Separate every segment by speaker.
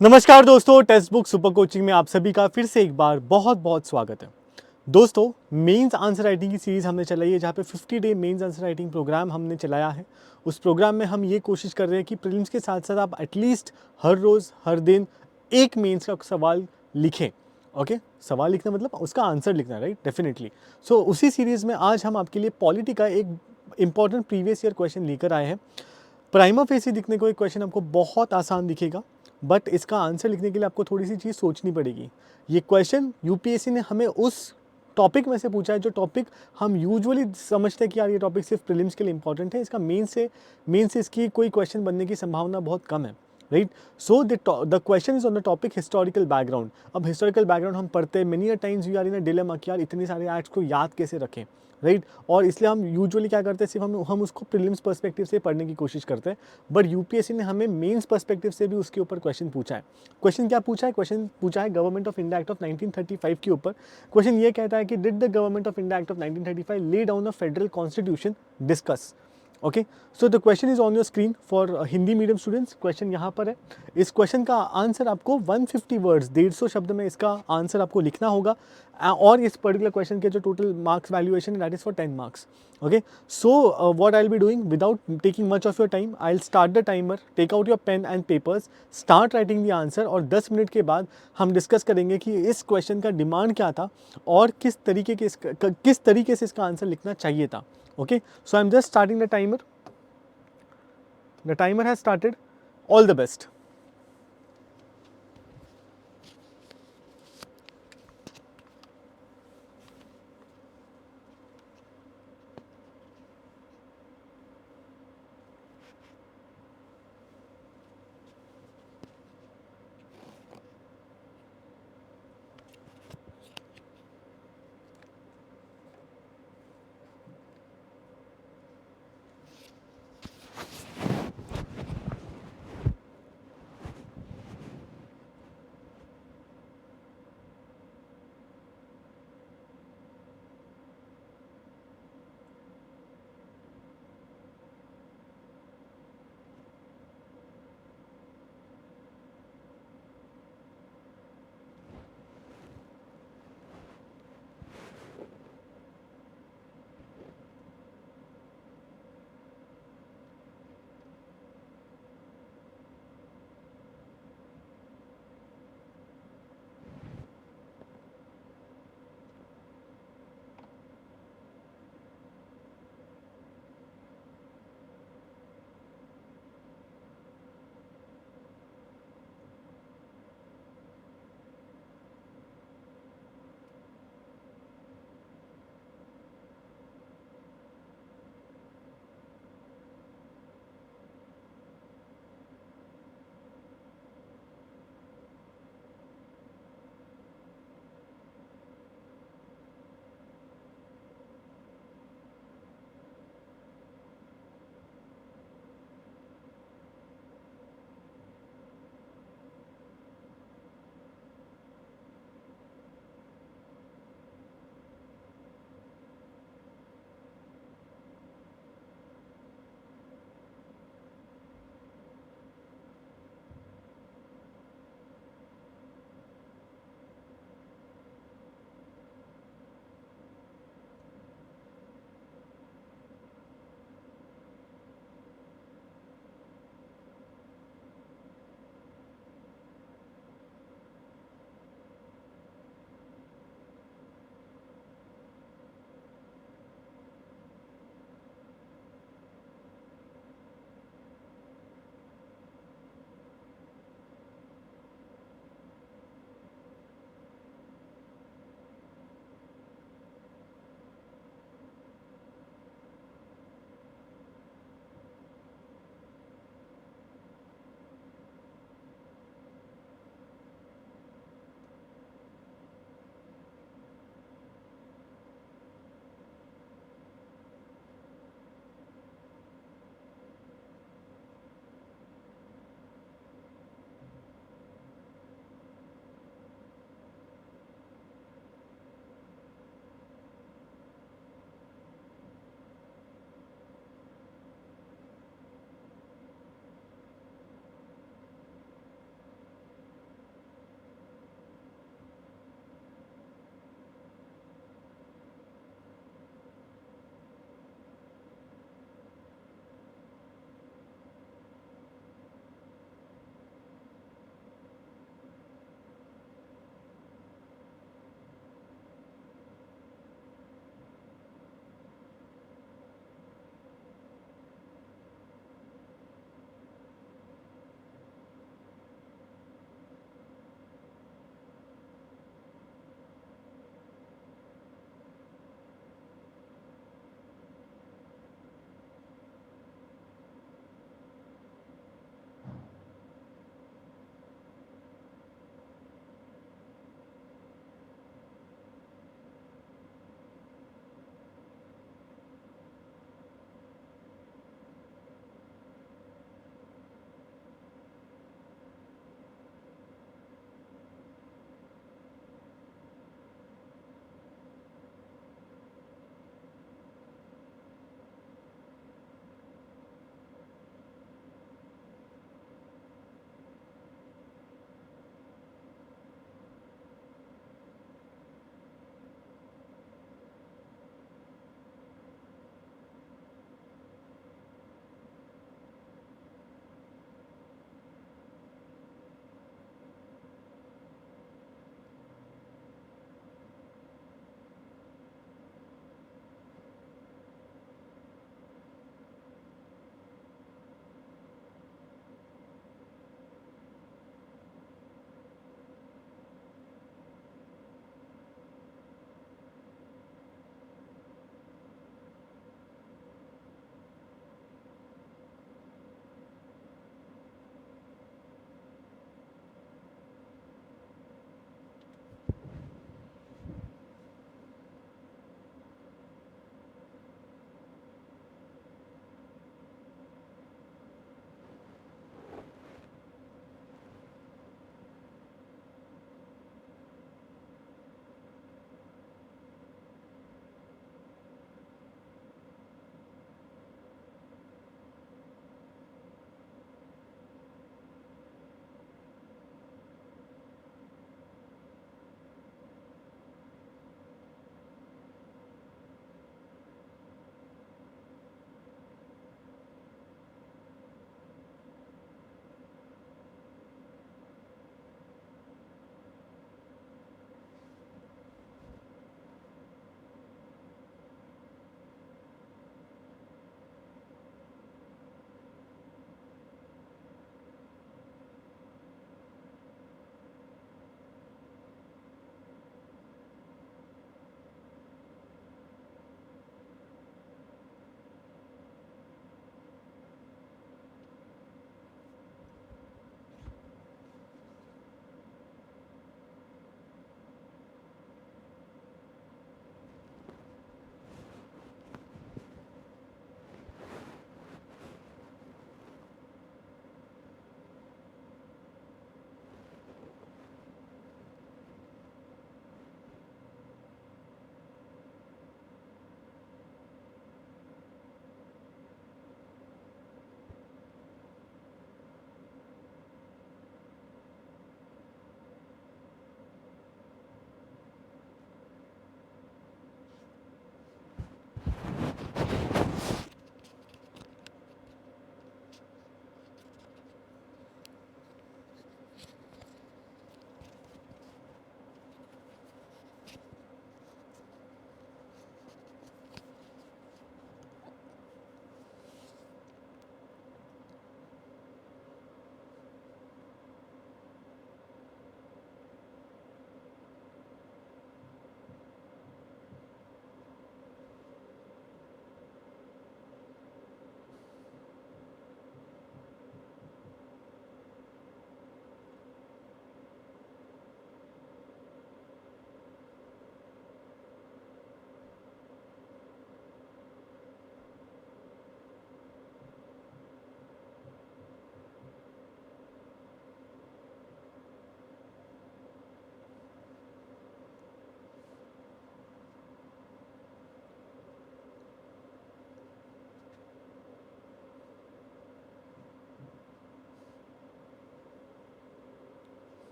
Speaker 1: नमस्कार दोस्तों, text book super coaching में आप सभी का फिर से एक बार बहुत बहुत स्वागत है। दोस्तों, मेंस आंसर राइटिंग की सीरीज़ हमने चलाई है, जहाँ पे 50 day mains answer writing program हमने चलाया है। उस प्रोग्राम में हम ये कोशिश कर रहे हैं कि प्रीलिम्स के साथ साथ आप एटलीस्ट हर रोज़ हर दिन एक मेंस का सवाल लिखें। ओके, सवाल लिखना मतलब उसका आंसर लिखना, राइट? डेफिनेटली। सो उसी सीरीज़ में आज हम आपके लिए पॉलिटी का एक इंपॉर्टेंट प्रीवियस ईयर क्वेश्चन लेकर आए हैं। प्राइमा फेसी दिखने को एक क्वेश्चन आपको बहुत आसान दिखेगा, बट इसका आंसर लिखने के लिए आपको थोड़ी सी चीज़ सोचनी पड़ेगी। ये क्वेश्चन यूपीएससी ने हमें उस टॉपिक में से पूछा है जो टॉपिक हम यूजुअली समझते हैं कि यार ये टॉपिक सिर्फ प्रीलिम्स के लिए इंपॉर्टेंट है। इसका मेन से इसकी कोई क्वेश्चन बनने की संभावना बहुत कम है, right? So the question is on the topic historical background. अब हिस्टोरिकल बैकग्राउंड हम पढ़ते हैं, many a times we are in a dilemma कि यार इतने सारे एक्ट्स को याद कैसे रखें, राइट? और इसलिए हम यूजुअली क्या करते हैं, सिर्फ हम उसको प्रीलिम्स पर्सपेक्टिव से पढ़ने की कोशिश करते हैं। बट यूपीएससी ने हमें मेंस पर्सपेक्टिव से भी उसके ऊपर क्वेश्चन पूछा है। क्वेश्चन क्या पूछा है? क्वेश्चन पूछा है government of India act of 1935 के ऊपर। क्वेश्चन ये कहता है कि did the government of India act of 1935 lay down a federal constitution? Discuss. Okay, so the question is on your screen for Hindi medium students. Question यहाँ पर है। इस क्वेश्चन का आंसर आपको 150 वर्ड्स, 150 शब्द में इसका आंसर आपको लिखना होगा। और इस पर्टिकुलर क्वेश्चन के जो टोटल मार्क्स वैल्यूएशन है that is for 10 marks. Okay, so what I will be doing without taking much of your time, I will start the timer, take out your pen and papers, start writing the answer. और 10 minute के बाद हम discuss करेंगे कि इस question का demand क्या था और किस तरीके से इसका आंसर लिखना चाहिए था। Okay, so I am just starting the timer. The timer has started. All the best.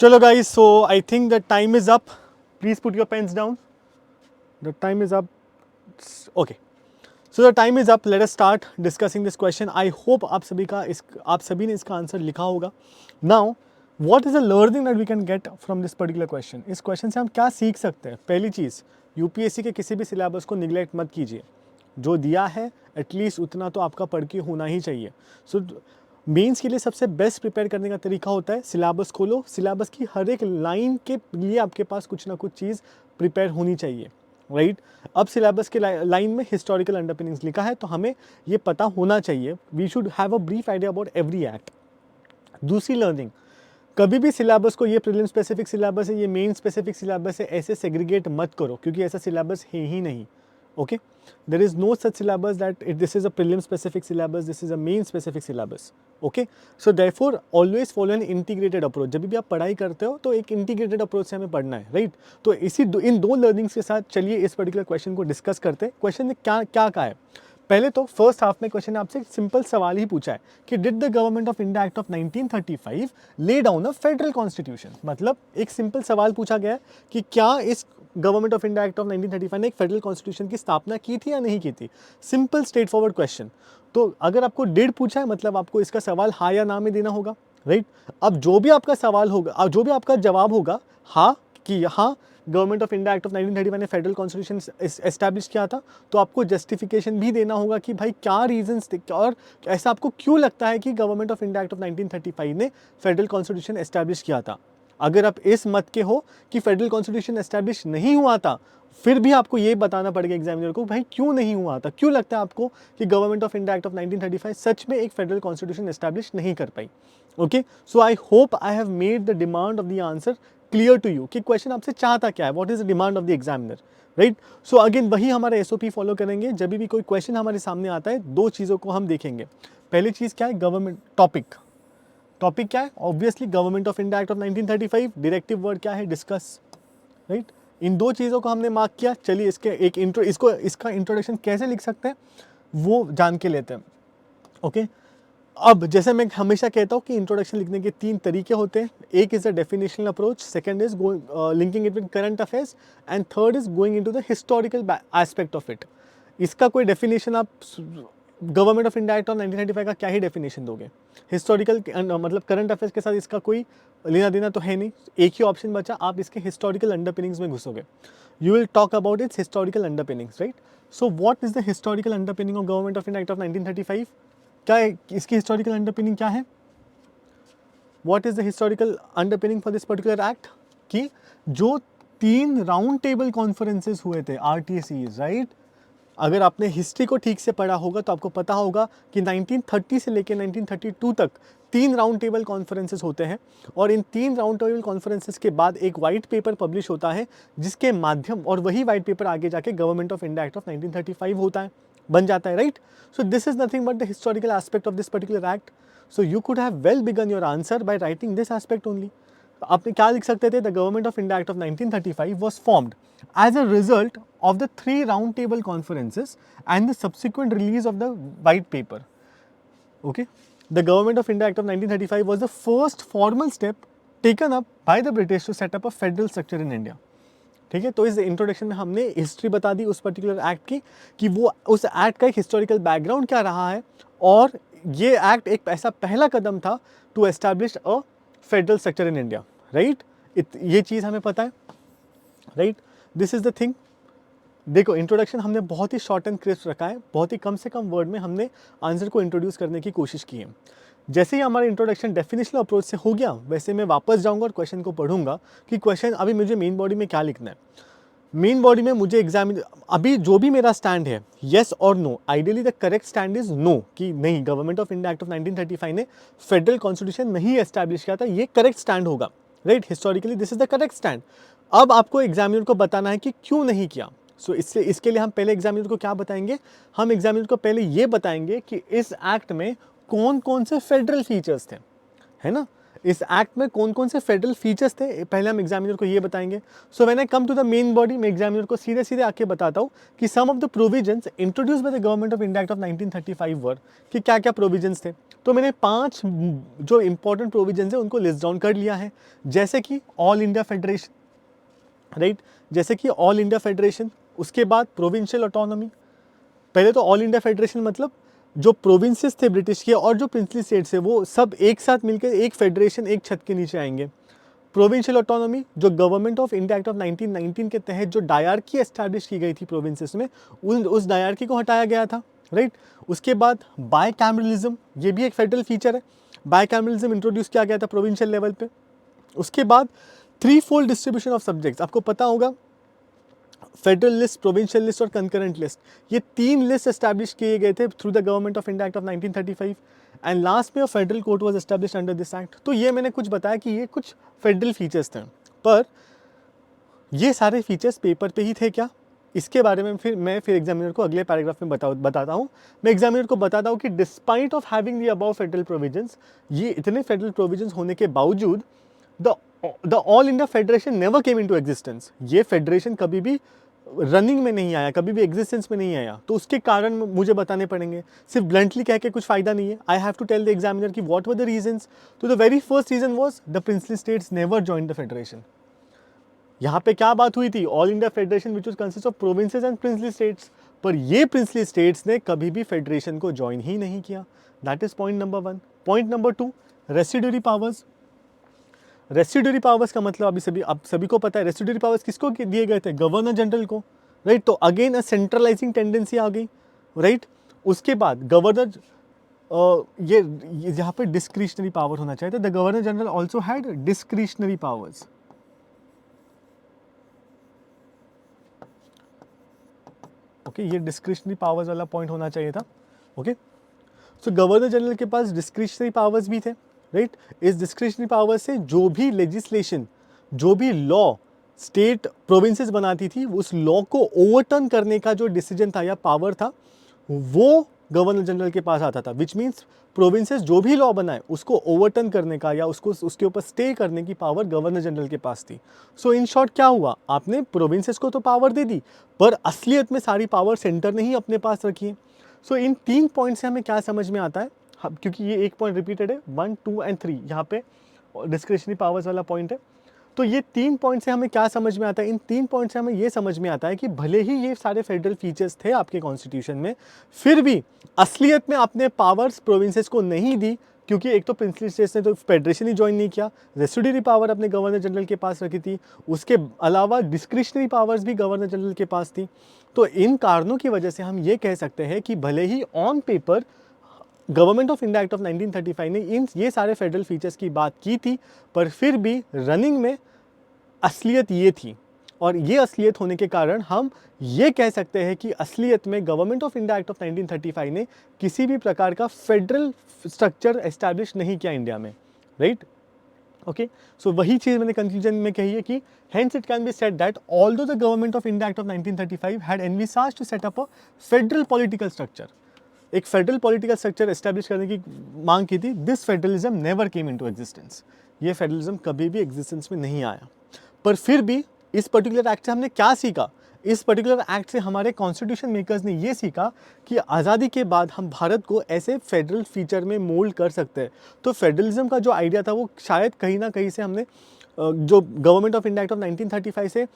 Speaker 1: चलो guys, so I think the time is up. Please put your pens down. The time is up. Okay, so the time is up. Let us start discussing this question. I hope आप सभी ने इसका answer लिखा होगा. Now what is the learning that we can get from this particular question. इस question से हम क्या सीख सकते हैं? पहली चीज़, यूपीएससी के किसी भी सिलेबस को निगलेक्ट मत कीजिए. जो दिया है एटलीस्ट उतना तो आपका पढ़ के होना ही चाहिए. सो मेंस के लिए सबसे बेस्ट प्रिपेयर करने का तरीका होता है सिलेबस खोलो. सिलेबस की हर एक लाइन के लिए आपके पास कुछ ना कुछ चीज़ प्रिपेयर होनी चाहिए, राइट. अब सिलेबस के लाइन में हिस्टोरिकल अंडरपिनिंग्स लिखा है तो हमें ये पता होना चाहिए. We should have a brief idea about every act. दूसरी लर्निंग, कभी भी सिलेबस को ये प्रीलिम स्पेसिफिक सिलेबस है, ये मेन स्पेसिफिक सिलेबस है, ऐसे सेग्रीगेट मत करो क्योंकि ऐसा सिलेबस है ही नहीं. Okay, there is no such syllabus that this is a prelim specific syllabus, this is a main specific syllabus. Okay, so therefore always follow an integrated approach. जब भी आप पढ़ाई करते हो तो एक इंटीग्रेटेड अप्रोच से हमें पढ़ना है, राइट. तो इन दो लर्निंग्स के साथ चलिए इस पर्टिकुलर क्वेश्चन को डिस्कस करते हैं. क्वेश्चन ने क्या क्या कहा है? पहले तो फर्स्ट हाफ में क्वेश्चन ने आपसे सिंपल सवाल ही पूछा है कि did the government of India act of 1935 lay down a federal constitution. मतलब एक सिंपल सवाल पूछा गया है कि क्या इस government of India act of 1935 ने एक फेडरल कॉन्स्टिट्यूशन की स्थापना की थी या नहीं की थी. Simple straight forward question. तो अगर आपको डिड पूछा है मतलब आपको इसका सवाल हाँ या ना में देना होगा, राइट. अब जो भी आपका सवाल होगा, जो भी आपका जवाब होगा हाँ कि हाँ government of India act of 1935 ने फेडरल कॉन्स्टिट्यूशन एस्टैब्लिश किया था, तो आपको जस्टिफिकेशन भी देना होगा कि भाई क्या रीजंस थे और ऐसा आपको क्यों लगता है कि Government of India act of 1935 ने फेडरल कॉन्स्टिट्यूशन एस्टैब्लिश किया था. अगर आप इस मत के हो कि फेडरल कॉन्स्टिट्यूशन एस्टैब्लिश नहीं हुआ था, फिर भी आपको ये बताना पड़ेगा एग्जामिनर को भाई क्यों नहीं हुआ था, क्यों लगता है आपको कि Government of India act of 1935 सच में एक फेडरल कॉन्स्टिट्यूशन एस्टैब्लिश नहीं कर पाई. Okay, so I hope I have made the demand of the answer clear to you कि क्वेश्चन आपसे चाहता क्या है, what is the demand of the examiner, right. So again वही हमारा एसओपी फॉलो करेंगे. जब भी कोई क्वेश्चन हमारे सामने आता है दो चीज़ों को हम देखेंगे. पहली चीज़ क्या है? Government topic. टॉपिक क्या है? Obviously government of India act of 1935. Directive word क्या है? Discuss, right. इन दो चीज़ों को हमने मार्क किया. चलिए इसका इंट्रोडक्शन कैसे लिख सकते हैं वो जान के लेते हैं. ओके, अब जैसे मैं हमेशा कहता हूँ कि इंट्रोडक्शन लिखने के तीन तरीके होते हैं. एक is a definitional approach, second is linking it with current affairs and third is going into the historical aspect of it. इसका कोई डेफिनेशन आप Government of India act of 1935 का क्या ही डेफिनेशन दोगे? हिस्टोरिकल मतलब करंट अफेयर्स के साथ इसका कोई लेना देना तो है नहीं. एक ही ऑप्शन बचा, आप इसके हिस्टोरिकल अंडरपिनिंग्स में घुसोगे. You will talk about its historical underpinnings, right. So what is the historical underpinning of Government of India act of 1935? क्या है इसकी हिस्टोरिकल अंडरपिनिंग? क्या है? What is the historical underpinning for this particular act? कि जो 3 round table conferences हुए थे, RTCs, right. अगर आपने हिस्ट्री को ठीक से पढ़ा होगा तो आपको पता होगा कि 1930 से लेकर 1932 तक 3 राउंड टेबल कॉन्फ्रेंसेस होते हैं और इन 3 राउंड टेबल कॉन्फ्रेंसेस के बाद एक वाइट पेपर पब्लिश होता है जिसके माध्यम और वही वाइट पेपर आगे जाके government of India act of 1935 होता है, बन जाता है, right. So this is nothing but the historical aspect of this particular act. So you could have well begin your answer by writing this aspect only. आपने क्या लिख सकते थे? The government of India act of 1935 was formed as a result of the 3 round table conferences and the subsequent release of the white paper. Okay, the government of India Act of 1935 was the first formal step taken up by the British to set up a federal structure in India. ठीक है, तो इस introduction में हमने history बता दी उस particular act की कि वो उस एक्ट का एक हिस्टोरिकल बैकग्राउंड क्या रहा है और ये एक्ट एक ऐसा पहला कदम था to establish a federal structure in India, right. ये चीज़ हमें पता है, right. This is the thing. देखो इंट्रोडक्शन हमने बहुत ही शॉर्ट एंड क्रिस्प रखा है, बहुत ही कम से कम वर्ड में हमने आंसर को इंट्रोड्यूस करने की कोशिश की है. जैसे ही हमारा इंट्रोडक्शन डेफिनेशनल अप्रोच से हो गया वैसे मैं वापस जाऊंगा और क्वेश्चन को पढ़ूंगा कि क्वेश्चन अभी मुझे मेन बॉडी में क्या लिखना है. मेन बॉडी में मुझे अभी जो भी मेरा स्टैंड है, येस और no, ideally the correct stand is no, कि नहीं government of India act of 1935 ने फेडरल कॉन्स्टिट्यूशन नहीं एस्टैब्लिश किया था, ये करेक्ट स्टैंड होगा, right. Historically this is the correct stand. अब आपको एग्जामिनर को बताना है कि क्यों नहीं किया. सो इसके लिए हम पहले एग्जामिनर को क्या बताएंगे? हम एग्जामिनर को पहले ये बताएंगे कि इस एक्ट में कौन कौन से फेडरल फीचर्स थे, है ना. इस एक्ट में कौन कौन से फेडरल फीचर्स थे पहले हम एग्जामिनर को ये बताएंगे. So when I come to the main body, मैं एग्जामिनर को सीधे सीधे आके बताता हूँ कि some of the provisions introduced by the government of India act of 1935 were, कि क्या क्या प्रोविजंस थे. तो मैंने 5 जो इंपॉर्टेंट प्रोविजंस है उनको लिस्ट डाउन कर लिया है, जैसे कि ऑल इंडिया फेडरेशन, राइट, जैसे कि ऑल इंडिया फेडरेशन, उसके बाद प्रोविंशियल ऑटोनॉमी। पहले तो ऑल इंडिया फेडरेशन मतलब जो प्रोविंसेस थे ब्रिटिश के और जो प्रिंसली स्टेट्स है वो सब एक साथ मिलकर एक फेडरेशन, एक छत के नीचे आएंगे। प्रोविंशियल ऑटोनॉमी जो government of India act of 1919 के तहत जो डायरकी एस्टैब्लिश की गई थी प्रोविंसेस में, उस डायरकी को हटाया गया था, राइट। उसके बाद बायकैमरलिज्म, ये भी एक फेडरल फीचर है, बायकैमरलिज्म इंट्रोड्यूस किया गया था प्रोविंशियल लेवल पे। उसके बाद 3-fold डिस्ट्रीब्यूशन ऑफ सब्जेक्ट्स, आपको पता होगा फेडरल लिस्ट, प्रोविंशियल लिस्ट और कंकरेंट लिस्ट, ये 3 लिस्ट एस्टैब्लिश किए गए थे through the government of India act of 1935 and last में federal court was established under this act. तो ये मैंने कुछ बताया कि ये कुछ फेडरल फीचर्स थे, पर ये सारे फीचर्स पेपर पे ही थे क्या, इसके बारे में फिर एग्जामिनर को अगले पैराग्राफ में बताता हूँ। मैं एग्जामिनर को बताता हूँ कि despite of having the above federal provisions, ये इतने फेडरल प्रोविजंस होने के बावजूद the all India federation never came into existence, ये फेडरेशन कभी भी रनिंग में नहीं आया, कभी भी एग्जिस्टेंस में नहीं आया। तो उसके कारण मुझे बताने पड़ेंगे, सिर्फ ब्लंटली कह के कुछ फायदा नहीं है। I have to tell the examiner कि व्हाट वर द रीजंस। तो the very first reason was the princely states never joined the federation. यहाँ पे क्या बात हुई थी, all India federation which was consist of provinces and princely states, पर ये प्रिंसली स्टेट्स ने कभी भी फेडरेशन को ज्वाइन ही नहीं किया। That is point number 1। Point number 2, residuary powers. Residuary powers का मतलब अभी आप सभी को पता है, रेसिड्यूरी पावर्स किसको दिए गए थे, गवर्नर जनरल को, राइट। तो अगेन अ सेंट्रलाइजिंग टेंडेंसी आ गई, राइट। उसके बाद गवर्नर, ये यहाँ पे डिस्क्रिशनरी पावर होना चाहिए था, the governor general also had discretionary powers. Okay, ये डिस्क्रिशनरी पावर्स वाला पॉइंट होना चाहिए था। ओके, सो गवर्नर जनरल के पास डिस्क्रिशनरी पावर्स भी थे, राइट। इस डिस्क्रिशनरी पावर से जो भी लेजिस्लेशन, जो भी लॉ स्टेट प्रोविंसेस बनाती थी, उस लॉ को ओवरटर्न करने का जो डिसीजन था या पावर था, वो गवर्नर जनरल के पास आता था। विच मीन्स प्रोविंसेस जो भी लॉ बनाए उसको ओवरटर्न करने का या उसको उसके ऊपर स्टे करने की पावर गवर्नर जनरल के पास थी। सो इन शॉर्ट क्या हुआ, आपने प्रोविंसेस को तो पावर दे दी, पर असलियत में सारी पावर सेंटर ने ही अपने पास रखी है। सो इन 3 पॉइंट से हमें क्या समझ में आता है, क्योंकि ये एक पॉइंट रिपीटेड है, 1, 2 एंड 3 यहाँ पे डिस्क्रिशनरी पावर्स वाला पॉइंट है। तो ये 3 पॉइंट से हमें क्या समझ में आता है, इन 3 पॉइंट से हमें ये समझ में आता है कि भले ही ये सारे फेडरल फीचर्स थे आपके कॉन्स्टिट्यूशन में, फिर भी असलियत में आपने पावर्स प्रोविंसेस को नहीं दी, क्योंकि एक तो प्रिंसली स्टेट्स ने तो फेडरेशन ही ज्वाइन नहीं किया, रेसिड्यूरी पावर अपने गवर्नर जनरल के पास रखी थी, उसके अलावा डिस्क्रिशनरी पावर्स भी गवर्नर जनरल के पास थी। तो इन कारणों की वजह से हम ये कह सकते हैं कि भले ही on paper Government of India act of 1935 ने ये सारे फेडरल फीचर्स की बात की थी, पर फिर भी रनिंग में असलियत ये थी, और ये असलियत होने के कारण हम ये कह सकते हैं कि असलियत में government of India act of 1935 ने किसी भी प्रकार का फेडरल स्ट्रक्चर एस्टैब्लिश नहीं किया इंडिया में, राइट। ओके, सो वही चीज़ मैंने कंक्लूजन में कही है कि hence it can be said that although the government of India Act of 1935 had envisaged to set up a federal political structure, एक फेडरल पॉलिटिकल स्ट्रक्चर एस्टैब्लिश करने की मांग की थी, this federalism never came into existence, ये federalism कभी भी existence में नहीं आया। पर फिर भी इस पर्टिकुलर एक्ट से हमने क्या सीखा, इस पर्टिकुलर एक्ट से हमारे कॉन्स्टिट्यूशन मेकर्स ने ये सीखा कि आज़ादी के बाद हम भारत को ऐसे फेडरल फीचर में मोल्ड कर सकते हैं। तो फेडरलिज्म का जो आइडिया था वो शायद कहीं ना कहीं से हमने जो government of India act of 1935 से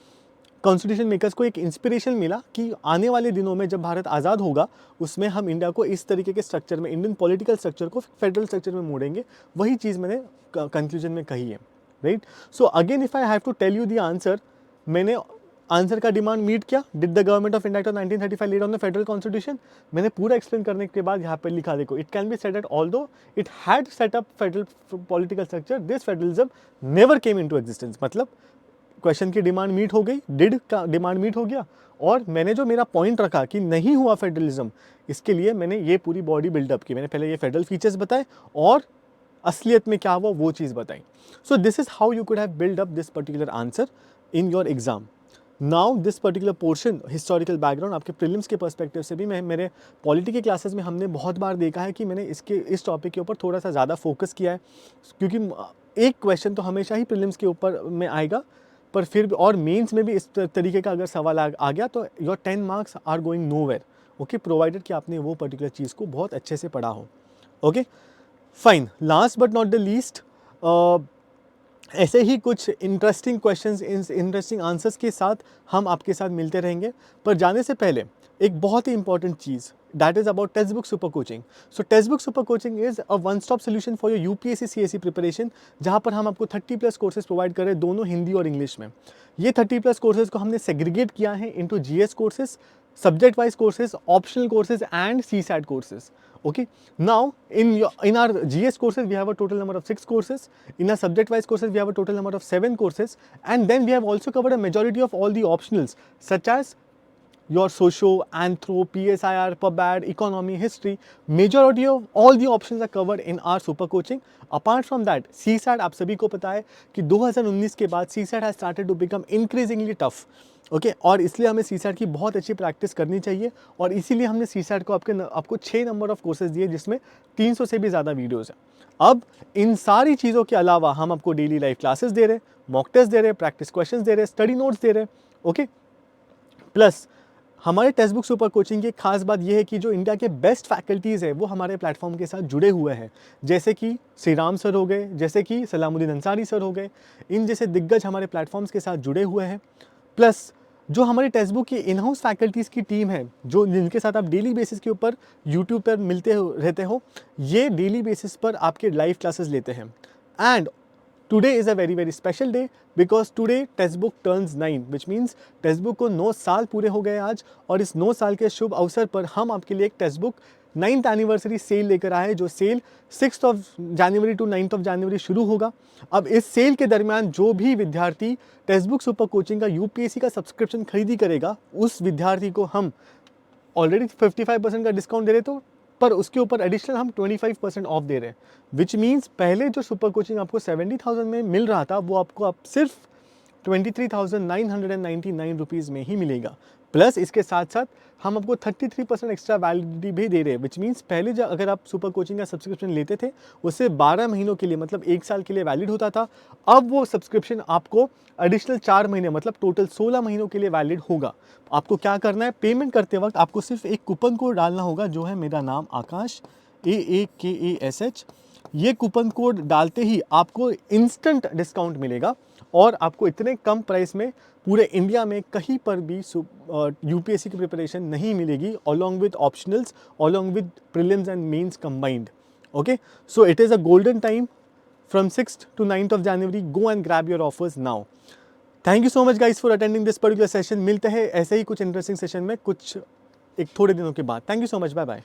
Speaker 1: कॉन्स्टिट्यूशन मेकर्स को एक इंस्पिरेशन मिला कि आने वाले दिनों में जब भारत आज़ाद होगा उसमें हम इंडिया को इस तरीके के स्ट्रक्चर में, इंडियन पॉलिटिकल स्ट्रक्चर को फेडरल स्ट्रक्चर में मोड़ेंगे। वही चीज़ मैंने कंक्लूजन में कही है, right. So again if I have to tell you the answer, मैंने आंसर का डिमांड मीट किया, did the government of India act of 1935 lead on the federal constitution, मैंने पूरा एक्सप्लेन करने के बाद यहाँ पर लिखा, देखो, it can be said that although it had set up federal political structure, this federalism never came into existence. मतलब क्वेश्चन की डिमांड मीट हो गई, डिड का डिमांड मीट हो गया, और मैंने जो मेरा पॉइंट रखा कि नहीं हुआ फेडरलिज्म, इसके लिए मैंने ये पूरी बॉडी बिल्डअप की, मैंने पहले ये फेडरल फीचर्स बताए और असलियत में क्या हुआ वो चीज़ बताई। So this is how you could have build up this particular answer in your exam. Now this particular portion historical background आपके प्रीलिम्स के पर्सपेक्टिव से भी, मैं मेरे पॉलिटी के क्लासेस में हमने बहुत बार देखा है कि मैंने इस टॉपिक के ऊपर थोड़ा सा ज़्यादा फोकस किया है, क्योंकि एक क्वेश्चन तो हमेशा ही प्रीलिम्स के ऊपर में आएगा, पर फिर भी और मेंस में भी इस तरीके का अगर सवाल आ गया तो your 10 marks are going nowhere, okay, provided कि आपने वो पर्टिकुलर चीज़ को बहुत अच्छे से पढ़ा हो। Okay, fine, last but not the least, ऐसे ही कुछ इंटरेस्टिंग क्वेश्चंस, इंटरेस्टिंग आंसर्स के साथ हम आपके साथ मिलते रहेंगे। पर जाने से पहले एक बहुत ही इंपॉर्टेंट चीज़, that is about text book super coaching. So text book super coaching is a one stop solution for your UPSC CSC preparation, जहाँ पर हम आपको 30+ कोर्सेज प्रोवाइड कर रहे हैं, दोनों हिंदी और इंग्लिश में। ये 30+ कोर्सेज को हमने सेग्रीगेट किया है into GS courses, subject wise courses, optional courses and CSAT courses. Okay, now in our GS courses we have a total number of 6 courses. In our subject wise courses we have a total number of 7 courses, and then we have also covered a majority of all the optionals such as your socio, anthro, PSIR, PubAd, economy, history. Majority of all the options are covered in our super coaching. Apart from that, CSAT, आप सभी को पता है कि 2019 के बाद CSAT has started to become increasingly tough. Okay और इसलिए हमें CSAT की बहुत अच्छी प्रैक्टिस करनी चाहिए, और इसीलिए हमने CSAT को आपको 6 नंबर ऑफ कोर्सेज दिए, जिसमें 300 से भी ज़्यादा वीडियोज़ हैं। अब इन सारी चीज़ों के अलावा हम आपको डेली लाइव क्लासेस दे रहे हैं, मॉक टेस्ट दे रहे हैं, प्रैक्टिस क्वेश्चंस दे रहे हैं, स्टडी नोट्स दे रहे हैं। ओके, प्लस हमारे टेक्स्ट बुक सुपर कोचिंग की खास बात यह है कि जो इंडिया के बेस्ट फैकल्टीज़ है वो हमारे प्लेटफॉर्म के साथ जुड़े हुए हैं, जैसे कि श्री राम सर हो गए, जैसे कि सलामुद्दीन अंसारी सर हो गए। इन जैसे दिग्गज हमारे प्लेटफॉर्म्स के साथ जुड़े हुए हैं। प्लस जो हमारी टेक्स्ट बुक की इन हाउस फैकल्टीज़ की टीम है, जो जिनके साथ आप डेली बेसिस के ऊपर यूट्यूब पर रहते हो, ये डेली बेसिस पर आपके लाइव क्लासेस लेते हैं। And today is a very special day because today text book turns 9, which means text book को 9 साल पूरे हो गए आज, और इस 9 साल के शुभ अवसर पर हम आपके लिए एक text book 9th anniversary cell लेकर आए, जो सेल 6 जनवरी टू 9 जनवरी शुरू होगा। अब इस सेल के दरमियान जो भी विद्यार्थी टेक्स्ट बुक सुपर कोचिंग का यूपीएससी का सब्सक्रिप्शन खरीदी करेगा, उस विद्यार्थी को हम ऑलरेडी 55% का डिस्काउंट दे रहे, तो पर उसके ऊपर एडिशनल हम 25% ऑफ दे रहे हैं, विच मीन्स पहले जो सुपर कोचिंग आपको 70,000 में मिल रहा था, वो आपको अब सिर्फ 23,999 रुपीज़ में ही मिलेगा। प्लस इसके साथ साथ हम आपको 33% एक्स्ट्रा वैलिडिटी भी दे रहे हैं, विच मीन्स पहले जो अगर आप सुपर कोचिंग का सब्सक्रिप्शन लेते थे, उससे 12 महीनों के लिए, मतलब 1 साल के लिए वैलिड होता था। अब वो सब्सक्रिप्शन आपको एडिशनल 4 महीने, मतलब टोटल 16 महीनों के लिए वैलिड होगा। आपको क्या करना है, पेमेंट करते वक्त आपको सिर्फ एक कूपन कोड डालना होगा, जो है मेरा नाम आकाश, AAKASH। ये कूपन कोड डालते ही आपको इंस्टेंट डिस्काउंट मिलेगा, और आपको इतने कम प्राइस में पूरे इंडिया में कहीं पर भी यूपीएससी की प्रिपरेशन नहीं मिलेगी, along with optionals, along with prelims and mains combined. Okay, so it is a golden time from 6th to 9th of January. Go and grab your offers now. Thank you so much guys for attending this particular session. मिलते हैं ऐसे ही कुछ interesting session में कुछ एक थोड़े दिनों के बाद। Thank you so much. Bye bye.